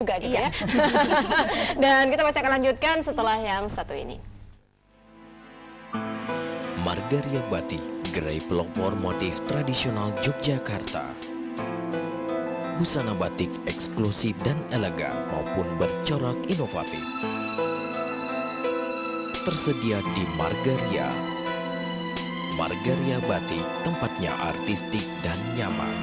juga gitu ya. Dan kita masih akan lanjutkan setelah yang satu ini. Margaria Batik, gerai pelopor motif tradisional Yogyakarta. Busana batik eksklusif dan elegan maupun bercorak inovatif. Tersedia di Margaria. Margaria Batik, tempatnya artistik dan nyaman.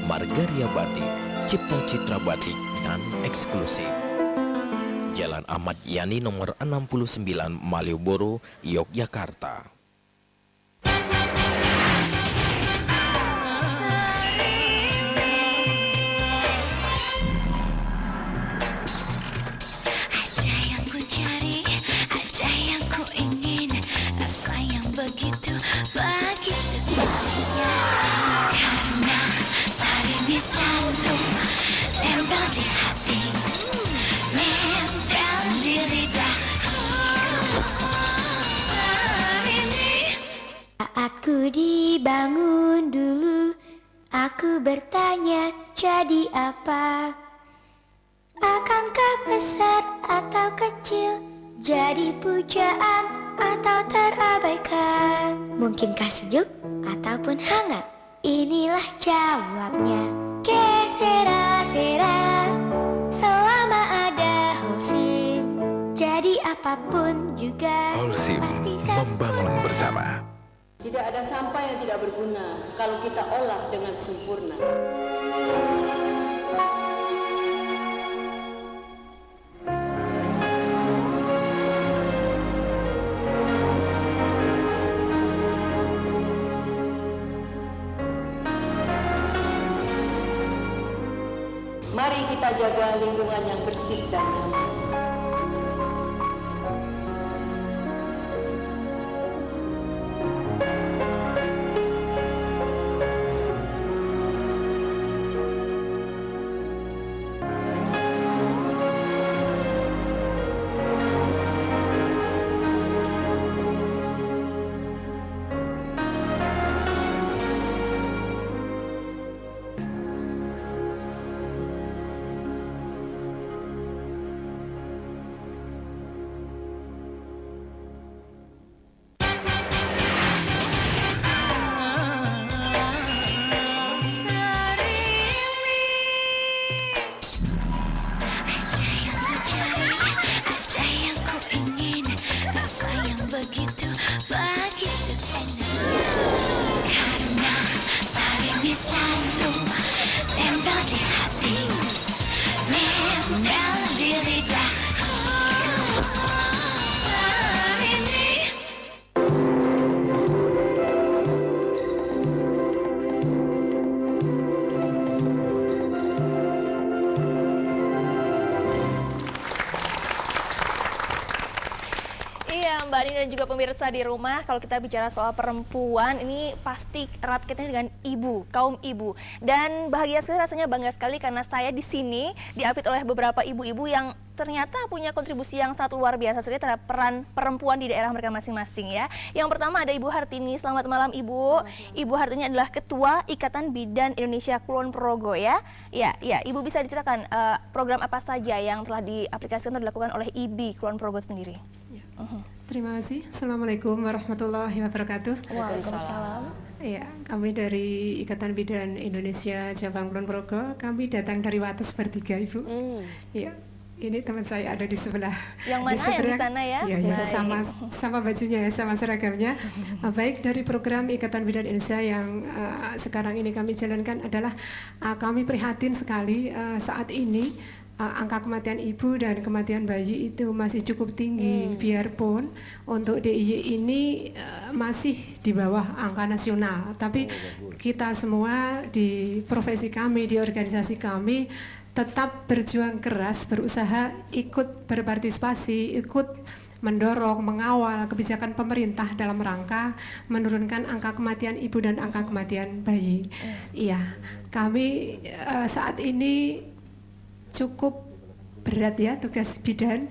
Margaria Batik, cipta citra batik dan eksklusif. Jalan Ahmad Yani nomor 69 Malioboro, Yogyakarta. Ada yang ku cari, ada yang ku ingin, rasa yang begitu ya. Karena Sarimi selalu nempel di hati, nempel di lidah. Sarimi. Saat ku dibangun dulu, aku bertanya jadi apa? Akankah besar atau kecil, jadi pujaan atau terabaikan? Mungkinkah sejuk ataupun hangat? Inilah jawabnya. Que sera sera, selama ada Holcim, jadi apapun juga Holcim, pasti membangun sempurna. bersama. Tidak ada sampah yang tidak berguna kalau kita olah dengan sempurna. Mari kita jaga lingkungan yang bersih dan nyaman. Ada yang ku cari, ada yang ku ingin, rasa yang begitu enak. Karena Sarimi selalu nempel di hati, nempel di lidah. Sarimi. Iya, Mbak Ani dan juga pemirsa di rumah, kalau kita bicara soal perempuan, ini pasti erat kaitannya dengan ibu, kaum ibu. Dan bahagia sekali, rasanya bangga sekali karena saya di sini diapit oleh beberapa ibu-ibu yang ternyata punya kontribusi yang sangat luar biasa sekali terhadap peran perempuan di daerah mereka masing-masing ya. Yang pertama ada Ibu Hartini. Selamat malam Ibu. Ibu Hartini adalah Ketua Ikatan Bidan Indonesia Kulon Progo ya. Ya, Ibu bisa diceritakan program apa saja yang telah diaplikasikan atau dilakukan oleh IBI Kulon Progo sendiri? Ya. Terima kasih. Assalamualaikum warahmatullahi wabarakatuh. Waalaikumsalam. Ya, kami dari Ikatan Bidan Indonesia Cabang Kulon Progo, kami datang dari Wates bertiga, Ibu. Ya, ini teman saya ada di sebelah. Yang mana yang di sana ya? Ya, ya, Baik. sama bajunya ya, sama seragamnya. Baik, dari program Ikatan Bidan Indonesia yang sekarang ini kami jalankan adalah kami prihatin sekali saat ini angka kematian ibu dan kematian bayi itu masih cukup tinggi, biarpun untuk DIY ini masih di bawah angka nasional. Tapi kita semua di profesi kami, di organisasi kami tetap berjuang keras, berusaha ikut berpartisipasi, ikut mendorong, mengawal kebijakan pemerintah dalam rangka menurunkan angka kematian ibu dan angka kematian bayi. Iya, kami saat ini cukup berat ya tugas bidan.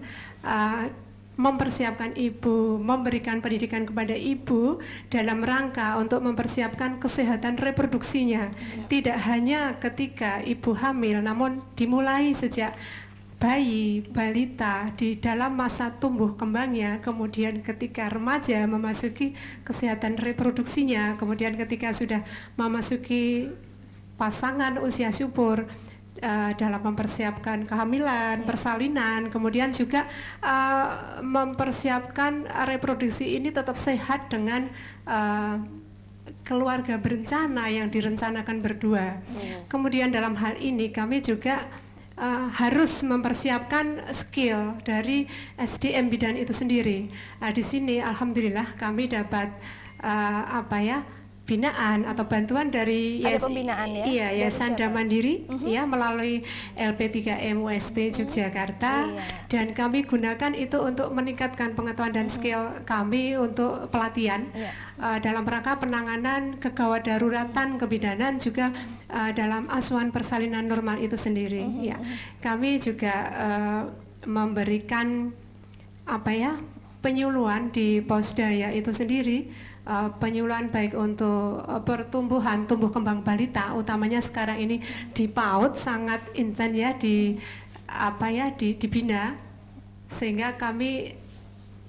mempersiapkan ibu, memberikan pendidikan kepada ibu dalam rangka untuk mempersiapkan kesehatan reproduksinya. Tidak hanya ketika ibu hamil, namun dimulai sejak bayi, balita di dalam masa tumbuh kembangnya, kemudian ketika remaja memasuki kesehatan reproduksinya, kemudian ketika sudah memasuki pasangan usia subur, dalam mempersiapkan kehamilan, persalinan, kemudian juga mempersiapkan reproduksi ini tetap sehat dengan keluarga berencana yang direncanakan berdua. Kemudian dalam hal ini kami juga harus mempersiapkan skill dari SDM bidan itu sendiri. Di sini alhamdulillah kami dapat binaan atau bantuan dari pembinaan ya? Iya, Yayasan Mandiri ya, melalui LP3M UST Yogyakarta, dan kami gunakan itu untuk meningkatkan pengetahuan dan skill kami untuk pelatihan dalam rangka penanganan kegawat daruratan kebidanan, juga dalam asuhan persalinan normal itu sendiri. Ya, kami juga memberikan penyuluhan di Posdaya itu sendiri, penyuluhan baik untuk pertumbuhan tumbuh kembang balita, utamanya sekarang ini di PAUD sangat intens ya, dibina, sehingga kami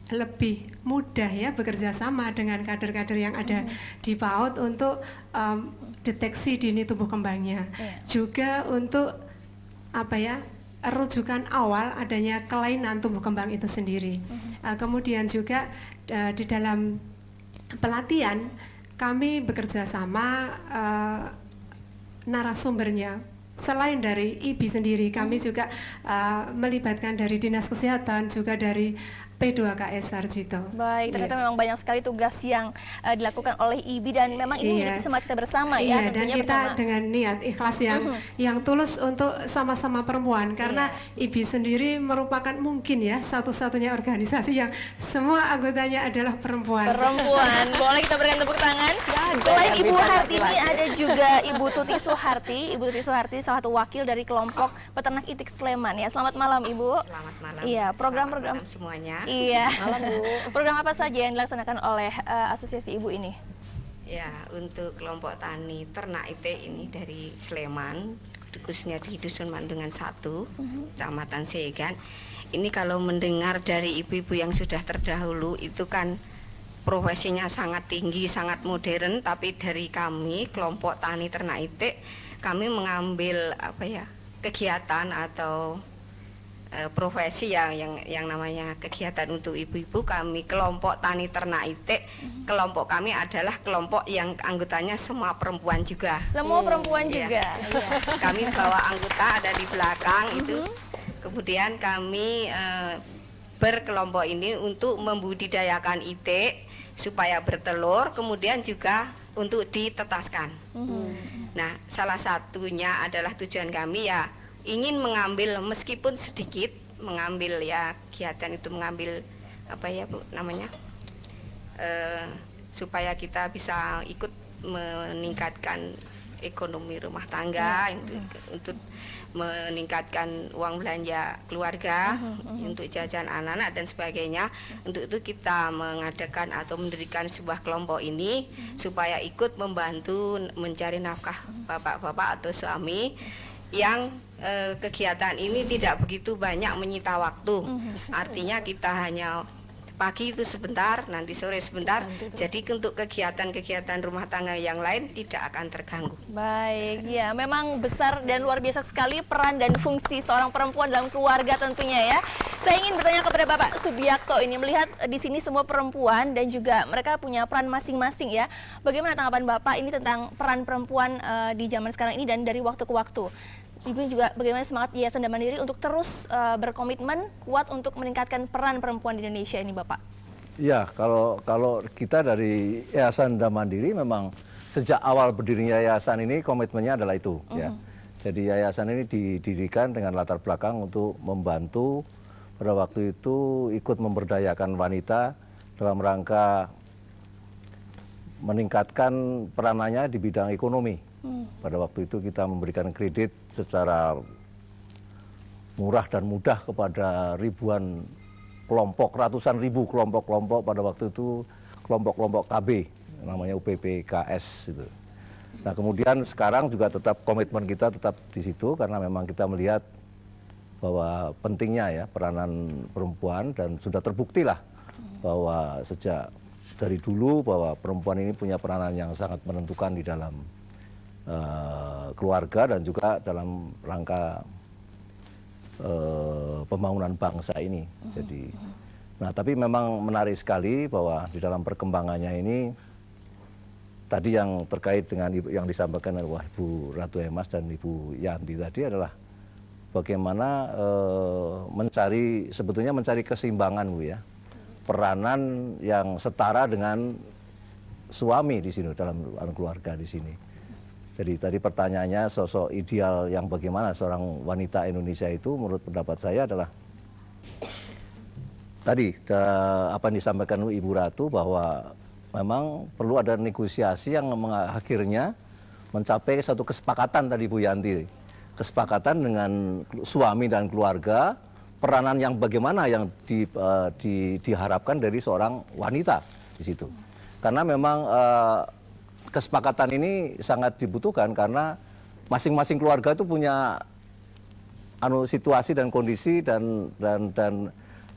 lebih mudah ya bekerja sama dengan kader-kader yang ada di PAUD untuk deteksi dini tumbuh kembangnya, juga untuk rujukan awal adanya kelainan tumbuh kembang itu sendiri. Kemudian juga di dalam pelatihan kami bekerja sama narasumbernya. Selain dari IBI sendiri, kami juga melibatkan dari Dinas Kesehatan, juga dari P2KS Sarjito. Baik, ternyata memang banyak sekali tugas yang dilakukan oleh IBI, dan memang ini menjadi semangat kita bersama ya. Dan kita bersama dengan niat ikhlas yang tulus untuk sama-sama perempuan, karena IBI sendiri merupakan mungkin ya satu-satunya organisasi yang semua anggotanya adalah perempuan. Boleh kita berikan tepuk tangan. Selain Ibu Hartini, ada juga Ibu Tuti Suharti. Ibu Tuti Suharti salah satu wakil dari kelompok peternak itik Sleman ya. Selamat malam Ibu. Selamat malam. Iya, program-program semuanya. Iya. Malam Bu. Program apa saja yang dilaksanakan oleh asosiasi Ibu ini? Ya, untuk kelompok tani ternak itik ini dari Sleman, khususnya di Dusun Mandungan 1, Kecamatan Segan. Ini kalau mendengar dari ibu-ibu yang sudah terdahulu, itu kan profesinya sangat tinggi, sangat modern, tapi dari kami kelompok tani ternak itik, kami mengambil kegiatan atau profesi yang namanya kegiatan untuk ibu-ibu. Kami kelompok tani ternak itik, kelompok kami adalah kelompok yang anggotanya semua perempuan juga. Semua perempuan juga. Kami bawa anggota ada di belakang itu. Kemudian kami berkelompok ini untuk membudidayakan itik supaya bertelur, kemudian juga untuk ditetaskan. Nah, salah satunya adalah tujuan kami ya ingin mengambil meskipun sedikit, mengambil ya kegiatan itu, mengambil supaya kita bisa ikut meningkatkan ekonomi rumah tangga, untuk meningkatkan uang belanja keluarga, untuk jajan anak-anak dan sebagainya. Untuk itu kita mengadakan atau mendirikan sebuah kelompok ini supaya ikut membantu mencari nafkah bapak-bapak atau suami yang kegiatan ini tidak begitu banyak menyita waktu. Artinya kita hanya pagi itu sebentar, nanti sore sebentar. Jadi untuk kegiatan-kegiatan rumah tangga yang lain tidak akan terganggu. Baik, ya memang besar dan luar biasa sekali peran dan fungsi seorang perempuan dalam keluarga tentunya ya. Saya ingin bertanya kepada Bapak Subiakto ini, melihat di sini semua perempuan dan juga mereka punya peran masing-masing ya. Bagaimana tanggapan Bapak ini tentang peran perempuan di zaman sekarang ini dan dari waktu ke waktu? Ibu juga bagaimana semangat Yayasan Mandiri untuk terus berkomitmen kuat untuk meningkatkan peran perempuan di Indonesia ini, Bapak? Ya, kalau kita dari Yayasan Mandiri memang sejak awal berdirinya yayasan ini komitmennya adalah itu, ya. Jadi yayasan ini didirikan dengan latar belakang untuk membantu pada waktu itu ikut memberdayakan wanita dalam rangka meningkatkan peranannya di bidang ekonomi. Pada waktu itu kita memberikan kredit secara murah dan mudah kepada ribuan kelompok, ratusan ribu kelompok-kelompok pada waktu itu, kelompok-kelompok KB, namanya UPPKS itu. Nah kemudian sekarang juga tetap komitmen kita tetap di situ karena memang kita melihat bahwa pentingnya ya peranan perempuan dan sudah terbukti lah bahwa sejak dari dulu bahwa perempuan ini punya peranan yang sangat menentukan di dalam keluarga dan juga dalam rangka pembangunan bangsa ini. Jadi, nah tapi memang menarik sekali bahwa di dalam perkembangannya ini tadi yang terkait dengan yang disampaikan oleh Ibu Ratu Hemas dan Ibu Yanti tadi adalah bagaimana sebetulnya mencari keseimbangan Bu ya, peranan yang setara dengan suami di sini dalam keluarga di sini. Jadi tadi pertanyaannya sosok ideal yang bagaimana seorang wanita Indonesia itu menurut pendapat saya adalah tadi apa yang disampaikan Ibu Ratu bahwa memang perlu ada negosiasi yang akhirnya mencapai satu kesepakatan tadi Bu Yanti. Kesepakatan dengan suami dan keluarga, peranan yang bagaimana yang diharapkan dari seorang wanita di situ. Karena memang kesepakatan ini sangat dibutuhkan karena masing-masing keluarga itu punya situasi dan kondisi dan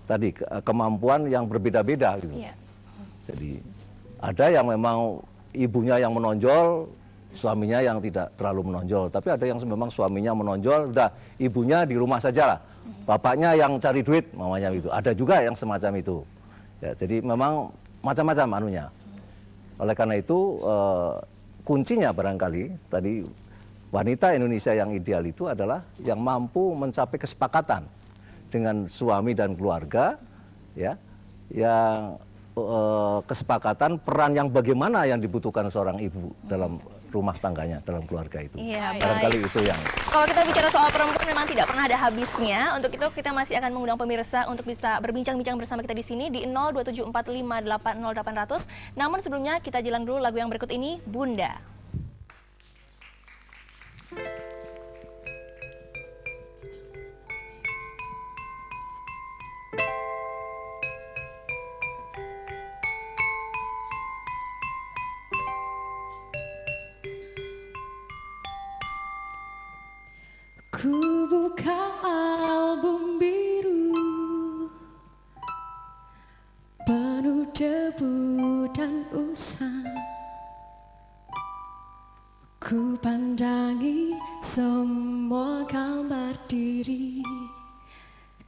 tadi kemampuan yang berbeda-beda gitu. Yeah. Jadi ada yang memang ibunya yang menonjol, suaminya yang tidak terlalu menonjol. Tapi ada yang memang suaminya menonjol, udah ibunya di rumah saja lah. Bapaknya yang cari duit, mamanya itu. Ada juga yang semacam itu. Ya, jadi memang macam-macam anunya. Oleh karena itu kuncinya barangkali tadi wanita Indonesia yang ideal itu adalah yang mampu mencapai kesepakatan dengan suami dan keluarga, ya, yang kesepakatan peran yang bagaimana yang dibutuhkan seorang ibu dalam rumah tangganya, dalam keluarga itu. Iya, barangkali itu yang. Kalau kita bicara soal perempuan memang tidak pernah ada habisnya. Untuk itu kita masih akan mengundang pemirsa untuk bisa berbincang-bincang bersama kita di sini di 02745800800. Namun sebelumnya kita jalan dulu lagu yang berikut ini, Bunda. Ku buka album biru penuh debu dan usang. Ku pandangi semua gambar diri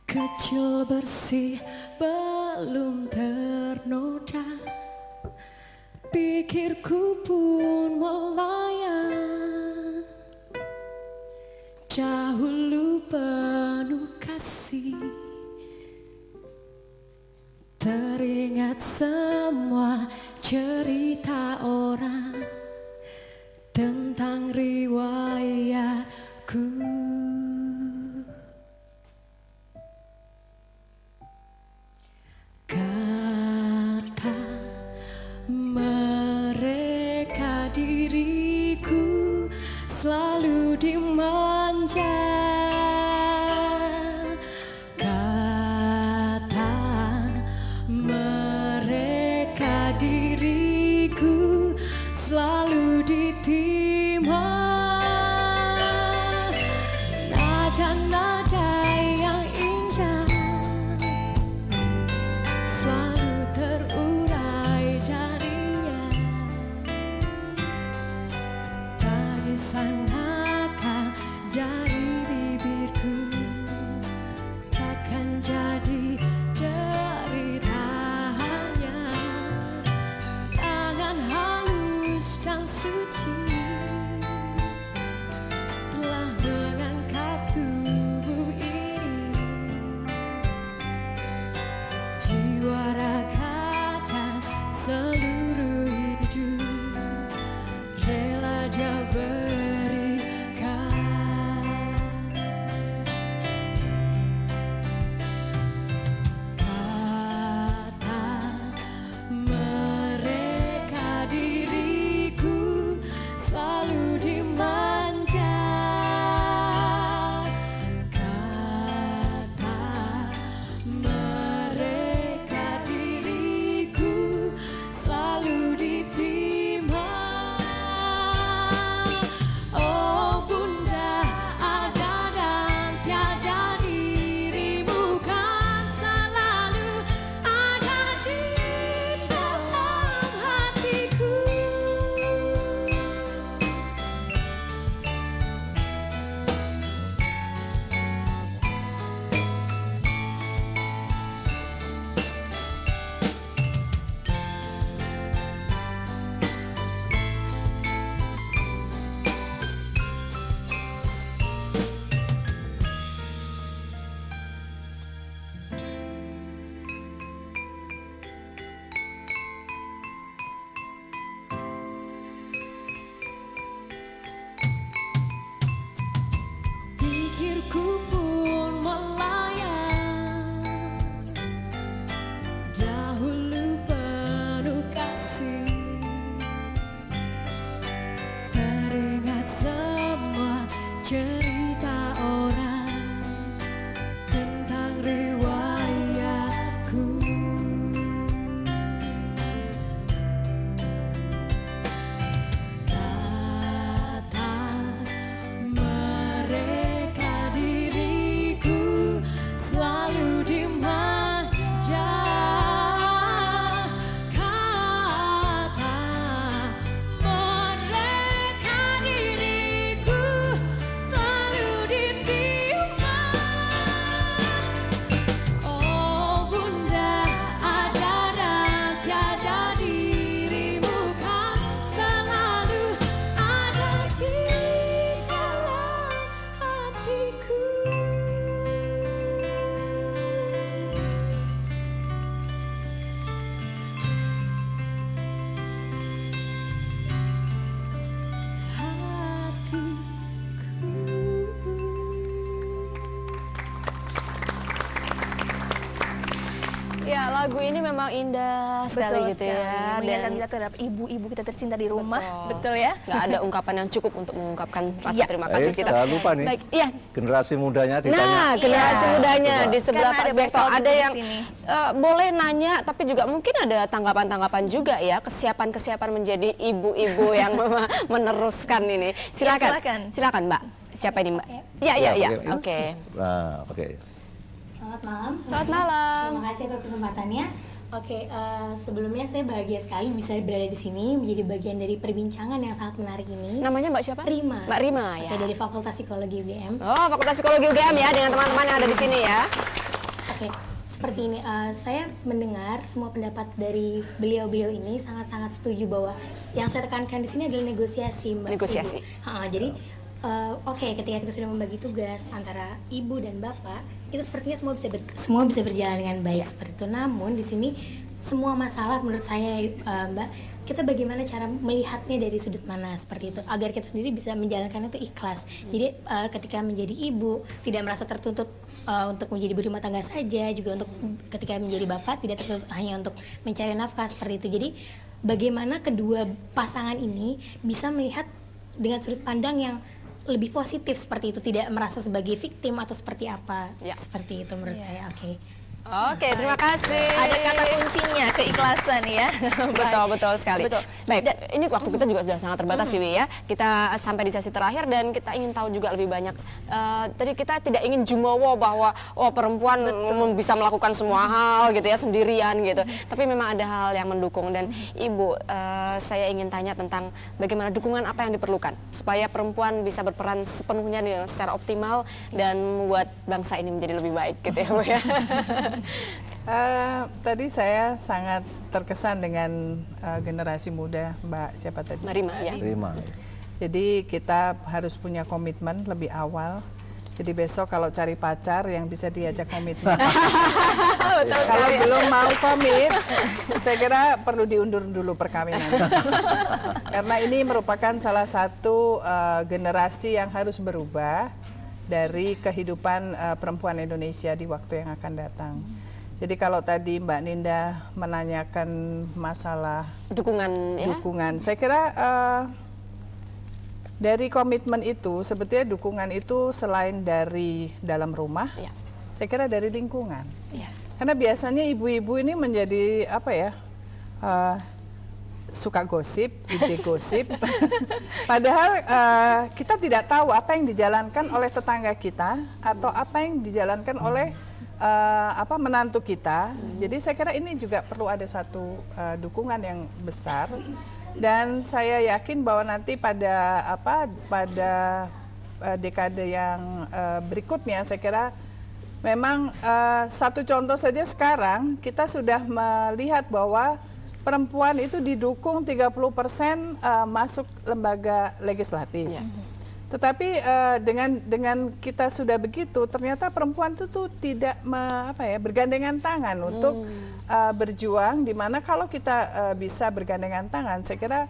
kecil bersih belum ternoda. Pikirku pun melayang. Dahulu penuh kasih, teringat semua cerita orang tentang riwayatku. Kata mereka diriku selalu dimanja. Kata mereka diriku selalu ditimpa. Ya, lagu ini memang indah sekali gitu ya. Mengingatkan kita terhadap ibu-ibu kita tercinta di rumah. Betul ya? Nggak ada ungkapan yang cukup untuk mengungkapkan rasa Iya. terima kasih kita. Jangan lupa nih, Baik, iya. generasi mudanya ditanya. Nah, generasi Iya. mudanya Coba. di sebelah Karena Pak ada Subiakto Pak ada di yang sini. boleh nanya, tapi juga mungkin ada tanggapan-tanggapan juga ya, kesiapan-kesiapan menjadi ibu-ibu yang meneruskan ini. Silakan. silakan. Silakan, Mbak. Siapa ini, Mbak? Iya, iya, iya. Oke. Nah, oke. Selamat malam. Selamat malam. Terima kasih atas kesempatannya. Oke, sebelumnya saya bahagia sekali bisa berada di sini menjadi bagian dari perbincangan yang sangat menarik ini. Namanya Mbak siapa? Rima. Mbak Rima ya. Oke, dari Fakultas Psikologi UGM. Oh, Fakultas Psikologi UGM ya, dengan teman-teman yang ada di sini ya. Oke, seperti ini. Saya mendengar semua pendapat dari beliau-beliau ini sangat-sangat setuju bahwa yang saya tekankan di sini adalah negosiasi, Mbak. Negosiasi. Ibu. Jadi oke, ketika kita sudah membagi tugas antara ibu dan bapak, itu sepertinya semua bisa berjalan dengan baik seperti itu. Namun di sini semua masalah menurut saya, Mbak, kita bagaimana cara melihatnya dari sudut mana seperti itu agar kita sendiri bisa menjalankan itu ikhlas. Jadi ketika menjadi ibu tidak merasa tertuntut untuk menjadi ibu rumah tangga saja, juga untuk ketika menjadi bapak tidak tertuntut hanya untuk mencari nafkah seperti itu. Jadi bagaimana kedua pasangan ini bisa melihat dengan sudut pandang yang lebih positif seperti itu, tidak merasa sebagai victim atau seperti apa. Ya. Seperti itu menurut saya. Oke. Oke, terima kasih. Ada kata kuncinya, keikhlasan ya. Betul, betul sekali. Betul. Baik, ini waktu kita juga sudah sangat terbatas sih, Wi, ya. Kita sampai di sesi terakhir dan kita ingin tahu juga lebih banyak. Tadi kita tidak ingin jumawa bahwa perempuan bisa melakukan semua hal gitu ya sendirian gitu. Tapi memang ada hal yang mendukung dan Ibu, saya ingin tanya tentang bagaimana dukungan apa yang diperlukan supaya perempuan bisa berperan sepenuhnya dengan secara optimal dan membuat bangsa ini menjadi lebih baik gitu ya, Bu ya. Tadi saya sangat terkesan dengan generasi muda, Mbak siapa tadi? Mbak Rima ya. Rima. Jadi kita harus punya komitmen lebih awal. Jadi besok kalau cari pacar yang bisa diajak komitmen. Kalau belum mau komit, saya kira perlu diundur dulu perkawinan. Karena ini merupakan salah satu generasi yang harus berubah dari kehidupan perempuan Indonesia di waktu yang akan datang. Jadi kalau tadi Mbak Ninda menanyakan masalah dukungan, saya kira dari komitmen itu sebetulnya dukungan itu selain dari dalam rumah, saya kira dari lingkungan. Karena biasanya ibu-ibu ini menjadi apa ya? Suka gosip, ide gosip. Padahal kita tidak tahu apa yang dijalankan oleh tetangga kita atau apa yang dijalankan oleh menantu kita. Jadi saya kira ini juga perlu ada satu dukungan yang besar. Dan saya yakin bahwa nanti pada dekade yang berikutnya saya kira memang satu contoh saja sekarang kita sudah melihat bahwa perempuan itu didukung 30% masuk lembaga legislatif. Tetapi dengan kita sudah begitu, ternyata perempuan itu tuh tidak bergandengan tangan untuk berjuang. Dimana kalau kita bisa bergandengan tangan, saya kira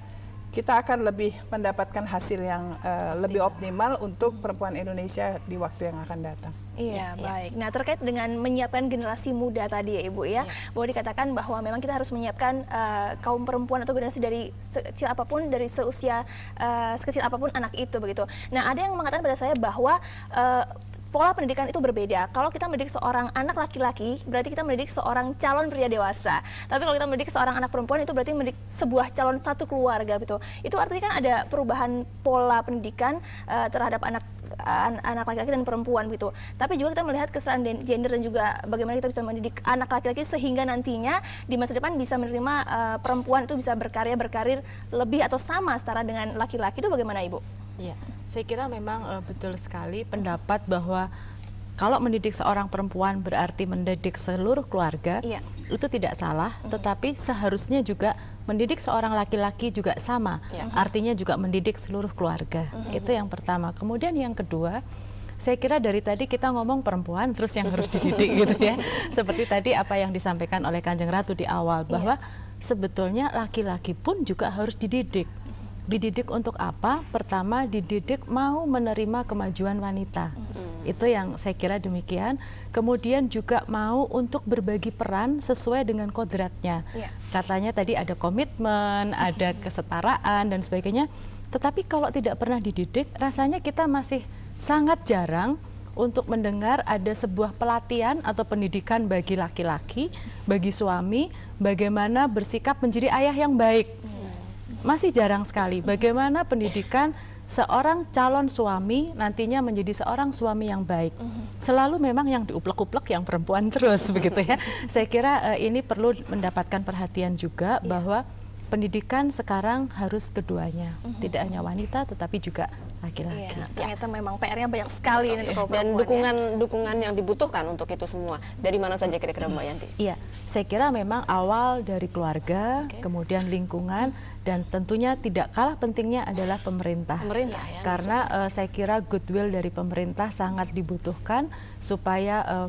kita akan lebih mendapatkan hasil yang lebih optimal untuk perempuan Indonesia di waktu yang akan datang. Iya, baik. Nah, terkait dengan menyiapkan generasi muda tadi ya Ibu ya, bahwa dikatakan bahwa memang kita harus menyiapkan kaum perempuan atau generasi dari sekecil apapun, dari seusia sekecil apapun anak itu begitu. Nah, ada yang mengatakan pada saya bahwa pola pendidikan itu berbeda. Kalau kita mendidik seorang anak laki-laki, berarti kita mendidik seorang calon pria dewasa. Tapi kalau kita mendidik seorang anak perempuan, itu berarti mendidik sebuah calon satu keluarga gitu. Itu artinya kan ada perubahan pola pendidikan terhadap anak laki-laki dan perempuan gitu. Tapi juga kita melihat kesetaraan gender dan juga bagaimana kita bisa mendidik anak laki-laki sehingga nantinya di masa depan bisa menerima perempuan itu bisa berkarir lebih atau sama setara dengan laki-laki. Itu bagaimana Ibu? Iya, saya kira memang betul sekali pendapat bahwa kalau mendidik seorang perempuan berarti mendidik seluruh keluarga, itu tidak salah, tetapi seharusnya juga mendidik seorang laki-laki juga sama, artinya juga mendidik seluruh keluarga. Itu yang pertama. Kemudian yang kedua, saya kira dari tadi kita ngomong perempuan terus yang harus dididik gitu ya. Seperti tadi apa yang disampaikan oleh Kanjeng Ratu di awal, bahwa sebetulnya laki-laki pun juga harus dididik. Dididik untuk apa? Pertama, dididik mau menerima kemajuan wanita. Itu yang saya kira demikian. Kemudian juga mau untuk berbagi peran sesuai dengan kodratnya. Katanya tadi ada komitmen, ada kesetaraan dan sebagainya. Tetapi kalau tidak pernah dididik, rasanya kita masih sangat jarang untuk mendengar ada sebuah pelatihan atau pendidikan bagi laki-laki, bagi suami, bagaimana bersikap menjadi ayah yang baik. Masih jarang sekali. Bagaimana pendidikan seorang calon suami nantinya menjadi seorang suami yang baik. Selalu memang yang diuplek-uplek yang perempuan terus begitu ya. Saya kira ini perlu mendapatkan perhatian juga bahwa pendidikan sekarang harus keduanya, tidak hanya wanita tetapi juga laki-laki. Ternyata memang PR-nya banyak sekali untuk dan dukungan yang dibutuhkan untuk itu semua. Dari mana saja kira-kira Mbak Yanti? Iya, saya kira memang awal dari keluarga, kemudian lingkungan, dan tentunya tidak kalah pentingnya adalah pemerintah. Pemerintah ya. Karena saya kira goodwill dari pemerintah sangat dibutuhkan supaya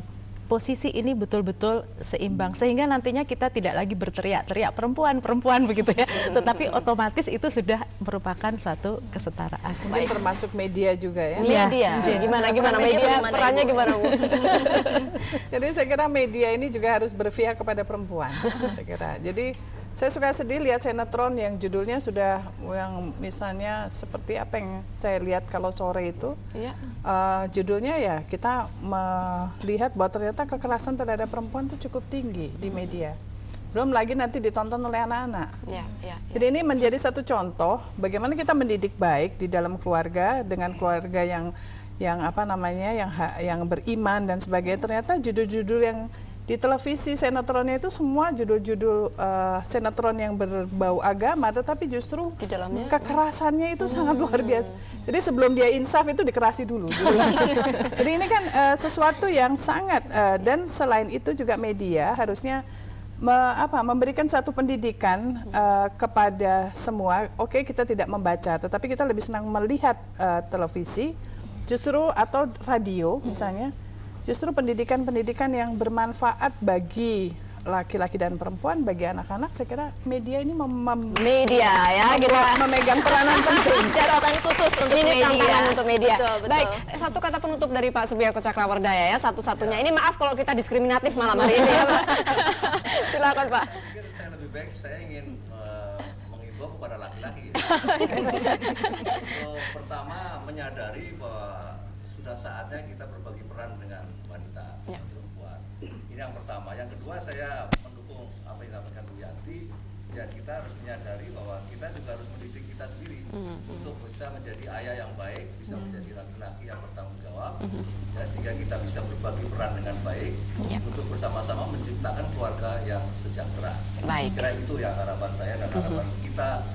posisi ini betul-betul seimbang, sehingga nantinya kita tidak lagi berteriak-teriak perempuan begitu ya, tetapi otomatis itu sudah merupakan suatu kesetaraan. Mungkin termasuk media juga ya. Media, gimana media perannya gimana Bu? Jadi saya kira media ini juga harus berpihak kepada perempuan, saya kira. Jadi saya suka sedih lihat sinetron yang judulnya sudah, yang misalnya seperti apa yang saya lihat kalau sore itu, judulnya ya kita melihat bahwa ternyata kekerasan terhadap perempuan itu cukup tinggi di media. Belum lagi nanti ditonton oleh anak-anak. Jadi ini menjadi satu contoh bagaimana kita mendidik baik di dalam keluarga, dengan keluarga yang apa namanya, yang beriman dan sebagainya. Ternyata judul-judul yang di televisi sinetronnya itu semua judul-judul sinetron yang berbau agama, tetapi justru di dalamnya kekerasannya itu sangat luar biasa. Jadi sebelum dia insaf itu dikerasi dulu. Jadi ini kan sesuatu yang sangat dan selain itu juga media harusnya memberikan satu pendidikan kepada semua. Oke, kita tidak membaca, tetapi kita lebih senang melihat televisi justru atau radio misalnya. Justru pendidikan-pendidikan yang bermanfaat bagi laki-laki dan perempuan, bagi anak-anak, saya kira media ini memegang peranan penting. Catatan khusus untuk ini media. tantangan untuk media. Betul. Baik, satu kata penutup dari Pak Subiakto Cakrawardaya ya, satu-satunya. Ini maaf kalau kita diskriminatif malam hari ini ya Pak. Silakan Pak. Saya lebih baik saya ingin mengimbau kepada laki-laki. Pertama menyadari bahwa sudah saatnya kita berbagi peran dengan wanita dan perempuan. Ini yang pertama. Yang kedua, saya mendukung apa yang disampaikan Bu Yanti. Ya, kita harus menyadari bahwa kita juga harus mendidik kita sendiri untuk bisa menjadi ayah yang baik, bisa menjadi laki-laki yang bertanggung jawab, ya, sehingga kita bisa berbagi peran dengan baik untuk bersama-sama menciptakan keluarga yang sejahtera. Kira itu yang harapan saya dan harapan kita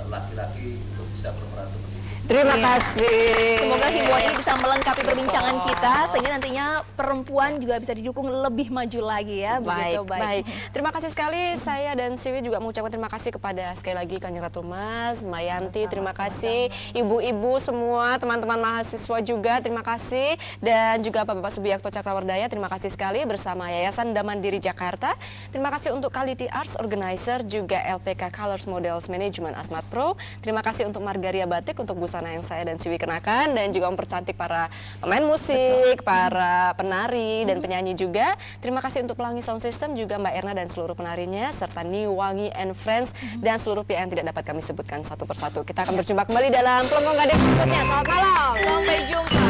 laki-laki untuk bisa berperan seperti itu. Terima kasih. Semoga himbauan ini bisa melengkapi perbincangan kita sehingga nantinya perempuan juga bisa didukung lebih maju lagi ya. Baik. Terima kasih sekali. Saya dan Siwi juga mengucapkan terima kasih kepada sekali lagi Kanjeng Ratu Mas, Mbak Yanti, terima kasih. Ibu-ibu semua, teman-teman mahasiswa juga terima kasih, dan juga Bapak Subiakto Cakrawardaya terima kasih sekali bersama Yayasan Damandiri Jakarta. Terima kasih untuk Quality Arts Organizer, juga LPK Colors Models Management Asmat Pro. Terima kasih untuk Margaria Batik untuk busana yang saya dan Siwi kenakan, dan juga mempercantik para pemain musik, para penari dan penyanyi juga. Terima kasih untuk Pelangi Sound System, juga Mbak Erna dan seluruh penarinya, serta New Wangi and Friends dan seluruh pihak yang tidak dapat kami sebutkan satu persatu. Kita akan berjumpa kembali dalam Pelengkong Gading berikutnya. Selamat malam. Sampai jumpa.